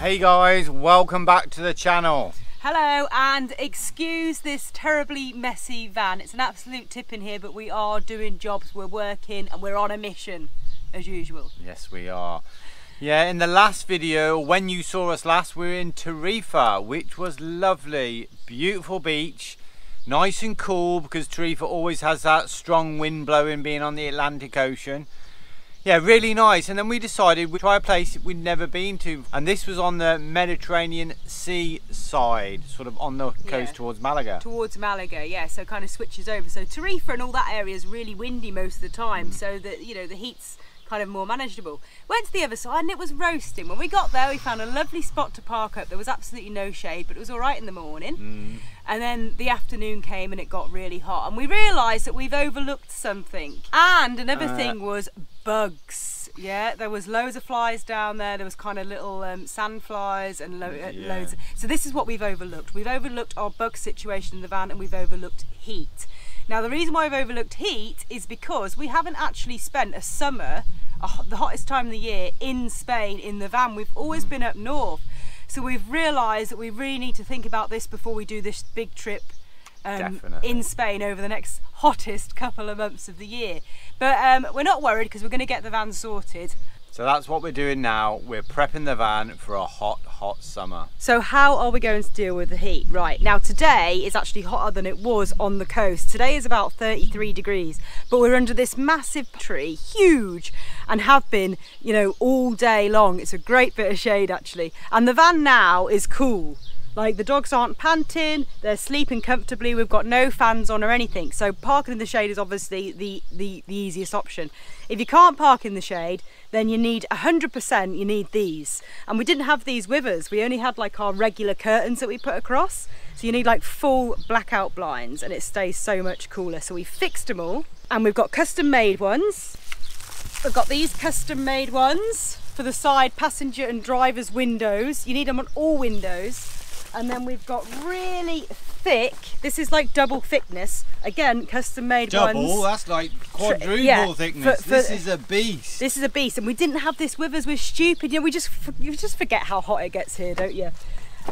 Hey guys, welcome back to the channel. Hello, and excuse this terribly messy van. It's an absolute tip in here, but we are doing jobs, we're working, and we're on a mission, as usual. Yes, we are. Yeah, in the last video, when you saw us last, we were in Tarifa, which was lovely. Beautiful beach, nice and cool, because Tarifa always has that strong wind blowing, being on the Atlantic Ocean. Yeah, really nice. And then we decided we'd try a place we'd never been to, and this was on the Mediterranean Sea side, sort of on the coast towards Malaga. Towards Malaga, yeah, so kind of switches over. So Tarifa and all that area is really windy most of the time, so that, you know, the heat's kind of more manageable. Went to the other side and it was roasting. When we got there, we found a lovely spot to park up. There was absolutely no shade, but it was all right in the morning. And then the afternoon came and it got really hot, and we realised that we've overlooked something. And another thing was bugs. Yeah, there was loads of flies down there. There was kind of little sand flies and loads. So this is what we've overlooked. We've overlooked our bug situation in the van, and we've overlooked heat. Now the reason why I've overlooked heat is because we haven't actually spent a summer, the hottest time of the year, in Spain in the van. We've always been up north. So we've realised that we really need to think about this before we do this big trip in Spain over the next hottest couple of months of the year. But we're not worried, because we're going to get the van sorted. So that's what we're doing now. We're prepping the van for a hot, hot summer. So how are we going to deal with the heat? Right, now today is actually hotter than it was on the coast. Today is about 33 degrees, but we're under this massive tree, huge, and have been, you know, all day long. It's a great bit of shade actually. And the van now is cool. Like, the dogs aren't panting, they're sleeping comfortably, we've got no fans on or anything. So parking in the shade is obviously the easiest option. If you can't park in the shade, then you need 100%, you need these. And we didn't have these with us, we only had like our regular curtains that we put across. So you need like full blackout blinds, and it stays so much cooler. So we fixed them all, and we've got custom made ones. We've got these custom made ones for the side passenger and driver's windows. You need them on all windows. And then we've got really thick, this is like double thickness, again custom made ones. Double? That's like quadruple thickness. This is a beast. This is a beast, and we didn't have this with us. We're stupid, you know, you just forget how hot it gets here, don't you?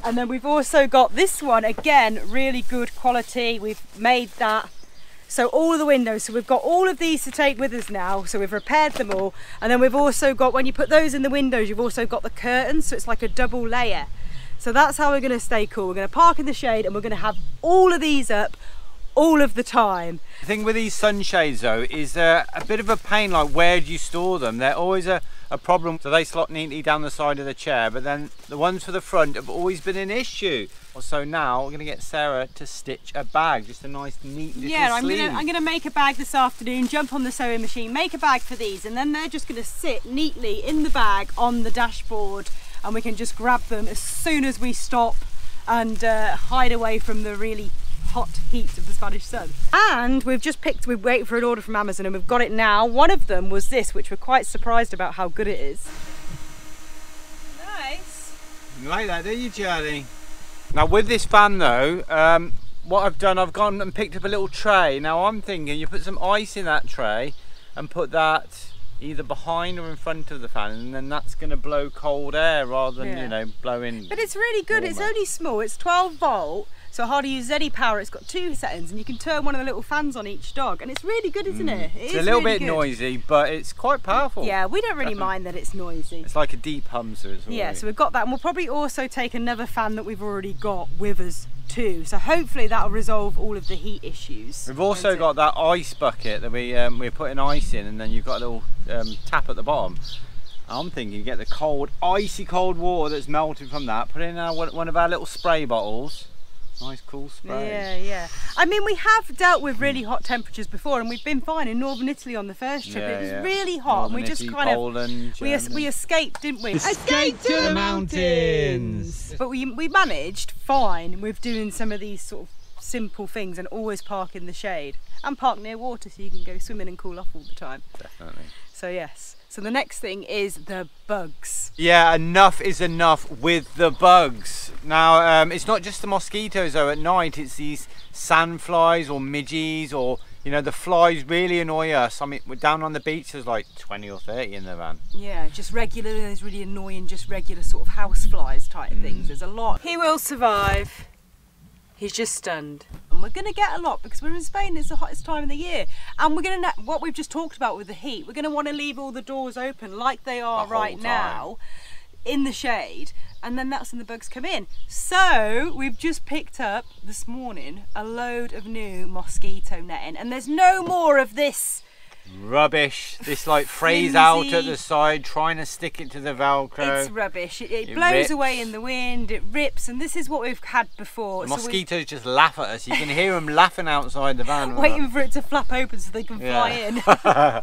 And then we've also got this one, again really good quality. We've made that. So all of the windows, so we've got all of these to take with us now, so we've repaired them all. And then we've also got, when you put those in the windows, you've also got the curtains, so it's like a double layer. So that's how we're going to stay cool. We're going to park in the shade, and we're going to have all of these up all of the time. The thing with these sunshades though is a bit of a pain, like where do you store them? They're always a problem. So they slot neatly down the side of the chair, but then the ones for the front have always been an issue. So now we're going to get Sarah to stitch a bag, just a nice neat little sleeve. I'm going to make a bag this afternoon, jump on the sewing machine, make a bag for these, and then they're just going to sit neatly in the bag on the dashboard, and we can just grab them as soon as we stop and hide away from the really hot heat of the Spanish sun. And we've waited for an order from Amazon, and we've got it now. One of them was this, which we're quite surprised about how good it is. Nice. You like that, do you, Charlie? Now with this van though, what I've done, I've gone and picked up a little tray. Now I'm thinking you put some ice in that tray and put that either behind or in front of the fan, and then that's going to blow cold air rather than, you know, blow in. But it's really good. Warmer. It's only small. It's 12 volt, so hardly uses any power. It's got 2 settings, and you can turn one of the little fans on each dog, and it's really good, isn't it? It's a little bit noisy, but it's quite powerful. Yeah, we don't really mind that it's noisy. It's like a deep hum, so it's all yeah, right. So we've got that, and we'll probably also take another fan that we've already got with us too. So hopefully that'll resolve all of the heat issues. We've also got that ice bucket that we're putting ice in, and then you've got a little tap at the bottom. I'm thinking get the cold, icy cold water that's melted from that, put it in one of our little spray bottles. Nice cool spray. Yeah, yeah. I mean, we have dealt with really hot temperatures before, and we've been fine in northern Italy on the first trip. It was really hot, northern and we just Italy, kind Poland, of we escaped, didn't we? Escape to the mountains. But we managed fine with doing some of these sort of simple things, and always park in the shade and park near water so you can go swimming and cool off all the time. Definitely. So yes. So the next thing is the bugs. Yeah, enough is enough with the bugs. Now, it's not just the mosquitoes though at night, it's these sandflies or midges or You know, the flies really annoy us. I mean, we're down on the beach, there's like 20 or 30 in the van. Yeah, just regular, there's really annoying, just regular sort of house flies type things. There's a lot. He will survive. He's just stunned. And we're going to get a lot because we're in Spain, it's the hottest time of the year. And we're going to, what we've just talked about with the heat, we're going to want to leave all the doors open like they are right now in the shade. And then that's when the bugs come in. So we've just picked up this morning a load of new mosquito netting, and there's no more of this rubbish, this like phrase out at the side trying to stick it to the Velcro. It's rubbish. It blows rips away in the wind, it rips, and this is what we've had before. The mosquitoes just laugh at us. You can hear them laughing outside the van. Waiting for it to flap open so they can fly in.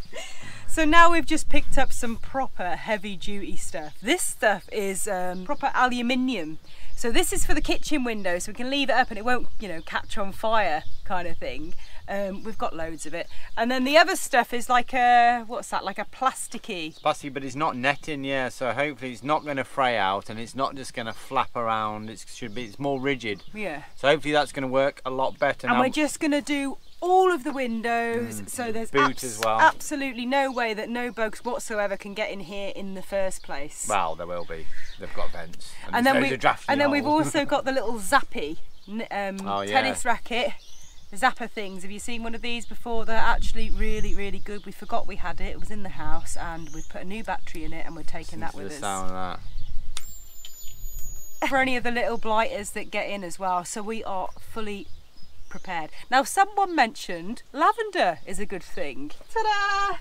So now we've just picked up some proper heavy duty stuff. This stuff is proper aluminium. So this is for the kitchen window, so we can leave it up and it won't, you know, catch on fire kind of thing. We've got loads of it. And then the other stuff is like a, what's that, like a plasticky. It's plastic, but it's not netting, yeah, so hopefully it's not going to fray out and it's not just going to flap around. It's more rigid. Yeah. So hopefully that's going to work a lot better. And we're just going to do all of the windows, so there's as well. Absolutely no way that no bugs whatsoever can get in here in the first place. Well, there will be. They've got vents. And then we've also got the little zappy tennis racket zapper things. Have you seen one of these before? They're actually really, really good. We forgot we had it. It was in the house, and we've put a new battery in it, and we're taking that with us. Sound of that. For any of the little blighters that get in as well, so we are fully prepared. Now, someone mentioned lavender is a good thing. Ta-da!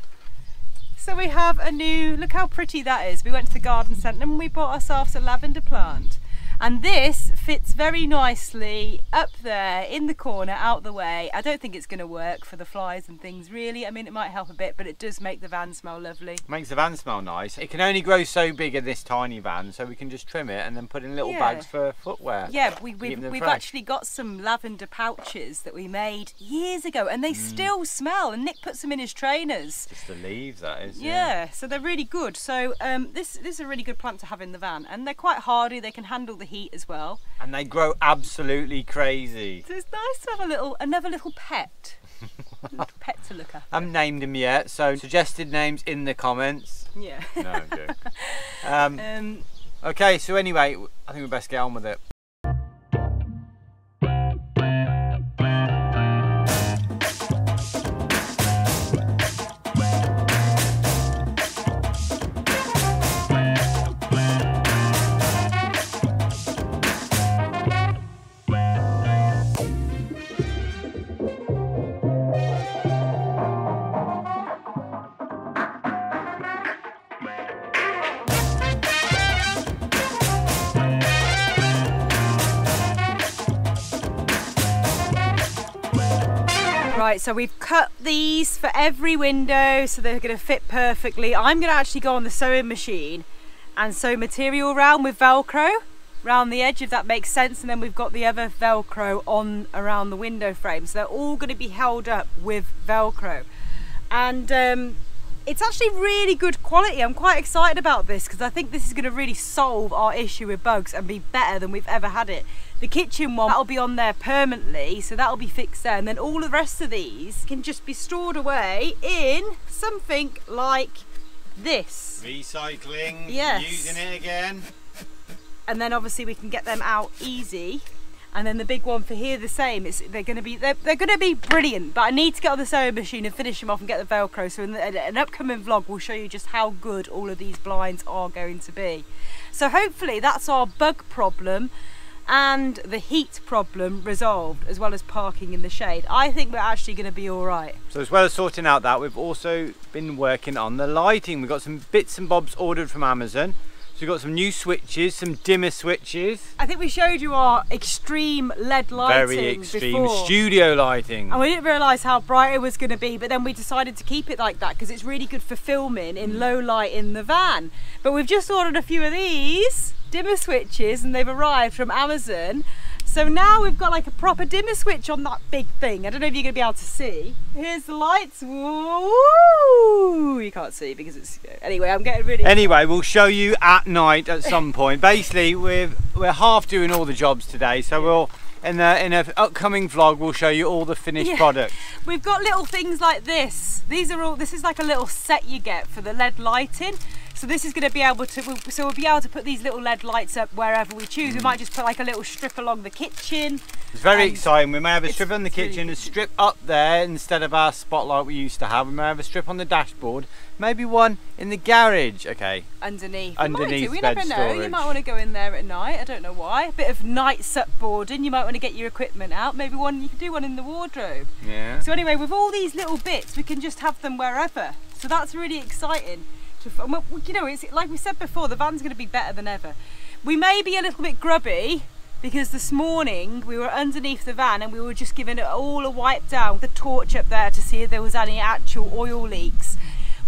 So we have a new, look how pretty that is. We went to the garden centre and we bought ourselves a lavender plant. And this fits very nicely up there in the corner, out the way. I don't think it's going to work for the flies and things really. I mean, it might help a bit, but it does make the van smell lovely. Makes the van smell nice. It can only grow so big in this tiny van, so we can just trim it and then put in little bags for footwear. Yeah, we've actually got some lavender pouches that we made years ago, and they still smell, and Nick puts them in his trainers. Just the leaves, that is. Yeah, so they're really good. So this is a really good plant to have in the van, and they're quite hardy. They can handle the heat as well, and they grow absolutely crazy. So it's nice to have another little pet. Little pet to look at. I haven't named him yet, so suggested names in the comments. Yeah. No, I'm joking. Okay, so anyway, I think we best get on with it. Right, so we've cut these for every window so they're going to fit perfectly. I'm going to actually go on the sewing machine and sew material around with Velcro around the edge, if that makes sense, and then we've got the other Velcro on around the window frame, so they're all going to be held up with Velcro. And it's actually really good quality. I'm quite excited about this because I think this is going to really solve our issue with bugs and be better than we've ever had it. The kitchen one, that'll be on there permanently, so that'll be fixed there, and then all the rest of these can just be stored away in something like this. Recycling, yes. Using it again. And then obviously we can get them out easy. And then the big one for here, the same. They're going to be brilliant. But I need to get on the sewing machine and finish them off and get the Velcro. So in an upcoming vlog, we'll show you just how good all of these blinds are going to be. So hopefully that's our bug problem and the heat problem resolved, as well as parking in the shade. I think we're actually going to be all right. So as well as sorting out that, we've also been working on the lighting. We've got some bits and bobs ordered from Amazon. So we've got some new switches, some dimmer switches. I think we showed you our extreme LED lighting. Very extreme before. Studio lighting. And we didn't realise how bright it was going to be, but then we decided to keep it like that because it's really good for filming in low light in the van. But we've just ordered a few of these dimmer switches and they've arrived from Amazon. So now we've got like a proper dimmer switch on that big thing. I don't know if you're going to be able to see. Here's the lights. Woo! You can't see because it's... Anyway, I'm getting really... Anyway, we'll show you at night at some point. Basically, we're half doing all the jobs today, so in an upcoming vlog, we'll show you all the finished product. We've got little things like this. This is like a little set you get for the LED lighting. So this is going to be able to, we'll be able to put these little LED lights up wherever we choose. We might just put like a little strip along the kitchen. It's very exciting. We may have a strip on the kitchen, a strip up there instead of our spotlight we used to have. We may have a strip on the dashboard, maybe one in the garage. Okay. Underneath. Underneath we bed never know. storage. You might want to go in there at night. I don't know why. A bit of night supboarding. You might want to get your equipment out. Maybe you can do one in the wardrobe. Yeah. So anyway, with all these little bits, we can just have them wherever. So that's really exciting. You know, it's like we said before, the van's going to be better than ever. We may be a little bit grubby because this morning we were underneath the van and we were just giving it all a wipe down with the torch up there to see if there was any actual oil leaks.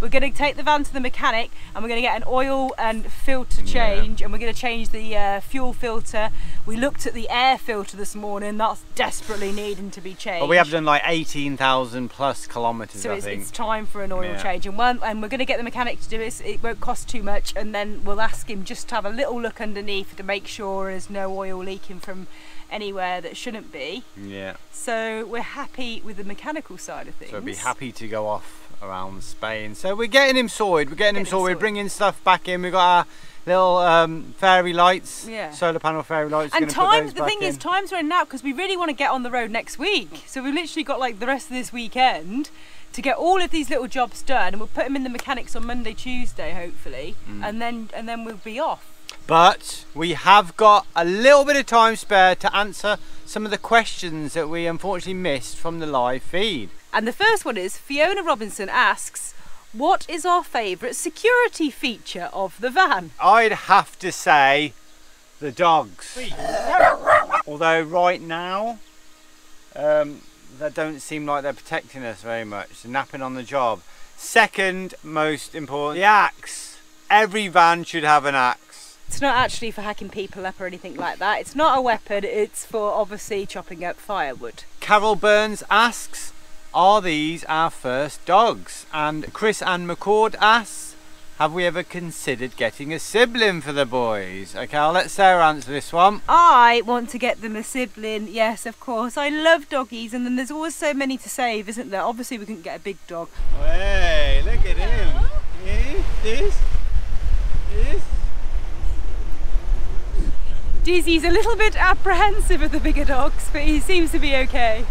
We're going to take the van to the mechanic and we're going to get an oil and filter change, and we're going to change the fuel filter. We looked at the air filter this morning, that's desperately needing to be changed. But we have done like 18,000 plus kilometres, so I think. It's we're going to get the mechanic to do it. It won't cost too much, and then we'll ask him just to have a little look underneath to make sure there's no oil leaking from anywhere that shouldn't be. Yeah. So we're happy with the mechanical side of things. So we'll be happy to go off around Spain. So we're getting him sorted. We're bringing stuff back in. We've got our little fairy lights, solar panel fairy lights. And the thing is, time's running out because we really want to get on the road next week. So we've literally got like the rest of this weekend to get all of these little jobs done, and we'll put them in the mechanics on Monday, Tuesday, hopefully, and then we'll be off. But we have got a little bit of time spare to answer some of the questions that we unfortunately missed from the live feed. And the first one is, Fiona Robinson asks, what is our favourite security feature of the van? I'd have to say the dogs. Although right now, they don't seem like they're protecting us very much. They're napping on the job. Second most important, the axe. Every van should have an axe. It's not actually for hacking people up or anything like that. It's not a weapon, it's for obviously chopping up firewood. Carol Burns asks, are these our first dogs? And Chris Ann McCord asks, have we ever considered getting a sibling for the boys? Okay, I'll let Sarah answer this one. I want to get them a sibling, yes, of course. I love doggies, and then there's always so many to save, isn't there? Obviously we couldn't get a big dog. Hey, look at him. This. Dizzy's a little bit apprehensive of the bigger dogs, but he seems to be okay.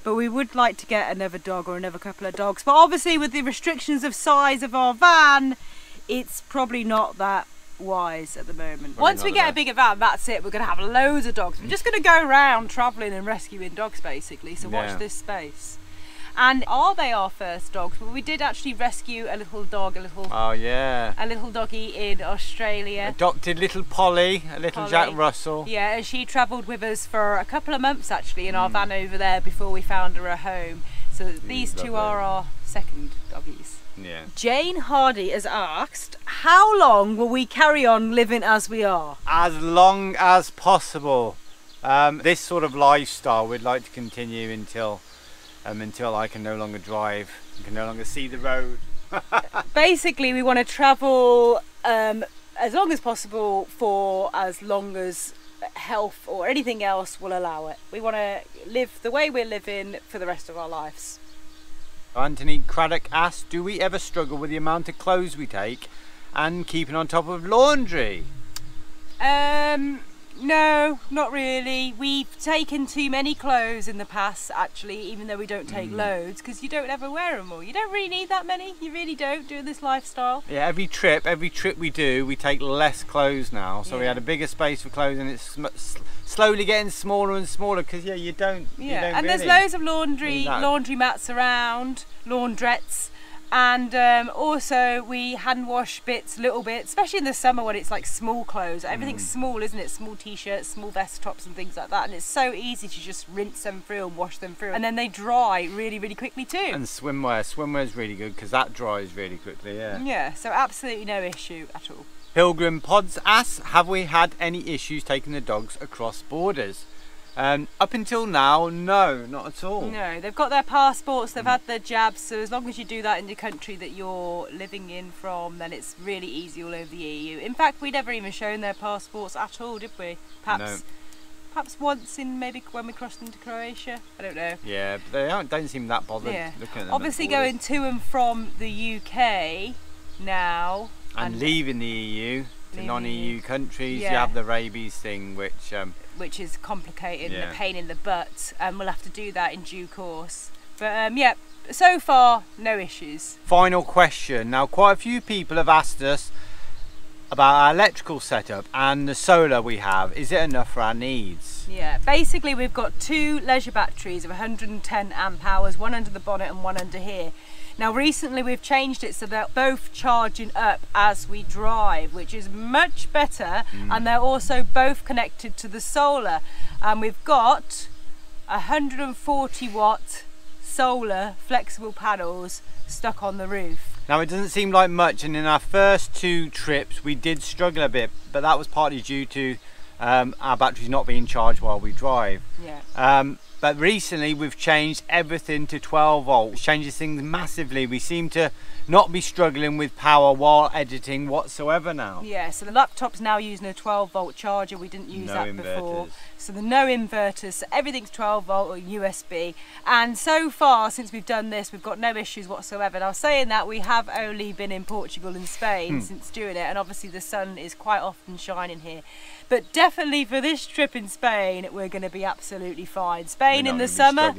But we would like to get another dog or another couple of dogs. But obviously with the restrictions of size of our van, it's probably not that wise at the moment. Once we get a bigger van, that's it. We're going to have loads of dogs. We're just going to go around travelling and rescuing dogs basically. So watch this space. And are they our first dogs? Well, we did actually rescue a little dog, a little doggy in Australia. Adopted little Polly, a little Jack Russell. Yeah, and she travelled with us for a couple of months actually in our van over there before we found her a home. So these two are our second doggies. Yeah. Jane Hardy has asked, how long will we carry on living as we are? As long as possible. This sort of lifestyle we'd like to continue until I can no longer drive, can no longer see the road. Basically, we want to travel as long as possible for as long as health or anything else will allow it. We want to live the way we're living for the rest of our lives. Anthony Craddock asked, do we ever struggle with the amount of clothes we take and keeping on top of laundry? No, not really. We've taken too many clothes in the past actually, even though we don't take loads, because you don't ever wear them all. You don't really need that many, you really don't, doing this lifestyle. Yeah, every trip we do, we take less clothes now. So we had a bigger space for clothes, and it's slowly getting smaller and smaller because you don't and there's loads of laundry mats around, laundrettes. And also we hand wash little bits, especially in the summer when it's like small clothes. Everything's small, isn't it? Small t-shirts, small vest tops and things like that. And it's so easy to just rinse them through and wash them through. And then they dry really, really quickly too. And swimwear's really good because that dries really quickly, Yeah, so absolutely no issue at all. Pilgrim Pods asks, have we had any issues taking the dogs across borders? Up until now, no, not at all. No, they've got their passports, they've had their jabs, so as long as you do that in the country that you're living in from, then it's really easy all over the EU. In fact, we never even shown their passports at all, did we? Perhaps Perhaps once in maybe when we crossed into Croatia. I don't know. Yeah, but they don't seem that bothered looking at them. Obviously going to and from the UK now. And leaving the EU to non-EU countries, you have the rabies thing, which is complicated and a pain in the butt, and we'll have to do that in due course. But yeah, so far no issues. Final question. Now, quite a few people have asked us about our electrical setup and the solar we have. Is it enough for our needs? Yeah, basically we've got 2 leisure batteries of 110 amp hours, one under the bonnet and one under here. Now recently we've changed it so they're both charging up as we drive, which is much better, and they're also both connected to the solar. And we've got 140 watt solar flexible panels stuck on the roof. Now it doesn't seem like much, and in our first 2 trips we did struggle a bit, but that was partly due to our batteries not being charged while we drive. Yeah. But recently we've changed everything to 12 volts. It changes things massively. We seem to not be struggling with power while editing whatsoever now. Yeah, so the laptop's now using a 12 volt charger. We didn't use that before. So there are no inverters, so everything's 12 volt or USB. And so far since we've done this, we've got no issues whatsoever. Now saying that, we have only been in Portugal and Spain since doing it, and obviously the sun is quite often shining here. But definitely for this trip in Spain, we're going to be absolutely fine. Spain in the summer,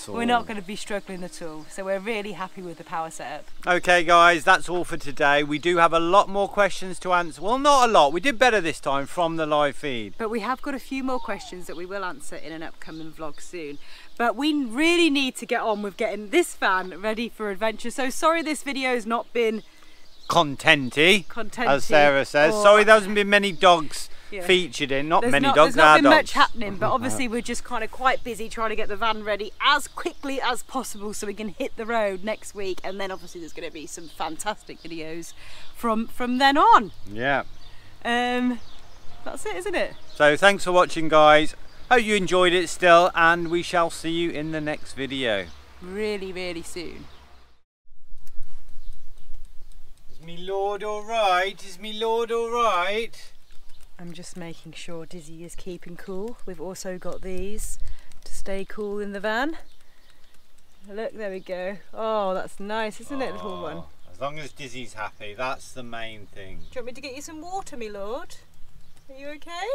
we're not going to be struggling at all. So we're really happy with the power setup. Okay guys, that's all for today. We do have a lot more questions to answer. Well, not a lot. We did better this time from the live feed. But we have got a few more questions that we will answer in an upcoming vlog soon. But we really need to get on with getting this van ready for adventure. So sorry this video has not been contenty, as Sarah says. Sorry there hasn't been many dogs featured in. There's not been much happening, but obviously we're just kind of quite busy trying to get the van ready as quickly as possible so we can hit the road next week, and then obviously there's going to be some fantastic videos from then on. Yeah. That's it, isn't it? So thanks for watching guys. Hope you enjoyed it still, and we shall see you in the next video. Really, really soon. Is me lord alright? Is me lord alright? I'm just making sure Dizzee is keeping cool. We've also got these to stay cool in the van. Look, there we go. Oh, that's nice, isn't it, little one? As long as Dizzee's happy, that's the main thing. Do you want me to get you some water, me lord? Are you okay?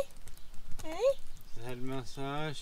Hey? Head massage.